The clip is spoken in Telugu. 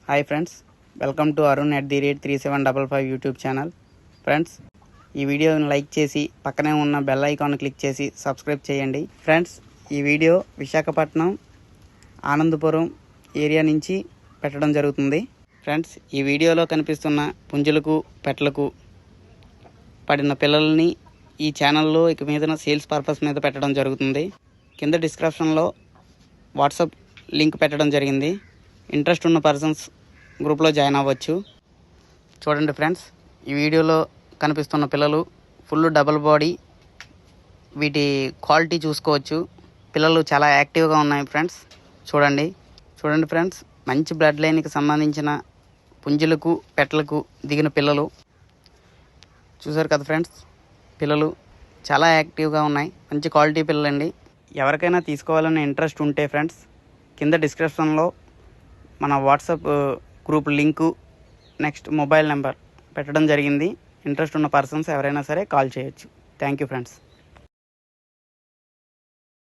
Hi friends, welcome to Arun@3755 YouTube channel. Friends, ఈ వీడియోని లైక్ చేసి పక్కనే ఉన్న బెల్ ఐకాన్ క్లిక్ చేసి సబ్స్క్రైబ్ చేయండి. ఫ్రెండ్స్, ఈ వీడియో విశాఖపట్నం ఆనందపురం ఏరియా నుంచి పెట్టడం జరుగుతుంది. ఫ్రెండ్స్, ఈ వీడియోలో కనిపిస్తున్న పుంజులకు పెట్టలకు పడిన పిల్లల్ని ఈ ఛానల్లో ఇక మీద సేల్స్ పర్పస్ మీద పెట్టడం జరుగుతుంది. కింద డిస్క్రిప్షన్లో వాట్సాప్ లింక్ పెట్టడం జరిగింది. ఇంట్రెస్ట్ ఉన్న పర్సన్స్ గ్రూప్లో జాయిన్ అవ్వచ్చు. చూడండి ఫ్రెండ్స్, ఈ వీడియోలో కనిపిస్తున్న పిల్లలు ఫుల్ డబుల్ బాడీ. వీటి క్వాలిటీ చూసుకోవచ్చు. పిల్లలు చాలా యాక్టివ్గా ఉన్నాయి ఫ్రెండ్స్. చూడండి ఫ్రెండ్స్, మంచి బ్లడ్ లైన్కి సంబంధించిన పుంజులకు పెట్టలకు దిగిన పిల్లలు చూసారు కదా ఫ్రెండ్స్. పిల్లలు చాలా యాక్టివ్గా ఉన్నాయి. మంచి క్వాలిటీ పిల్లలండి. ఎవరికైనా తీసుకోవాలనే ఇంట్రెస్ట్ ఉంటే ఫ్రెండ్స్, కింద డిస్క్రిప్షన్లో మన WhatsApp group link next mobile number పెట్టడం జరిగింది. ఇంట్రెస్ట్ ఉన్న పర్సన్స్ ఎవరైనా సరే కాల్ చేయొచ్చు. Thank you friends.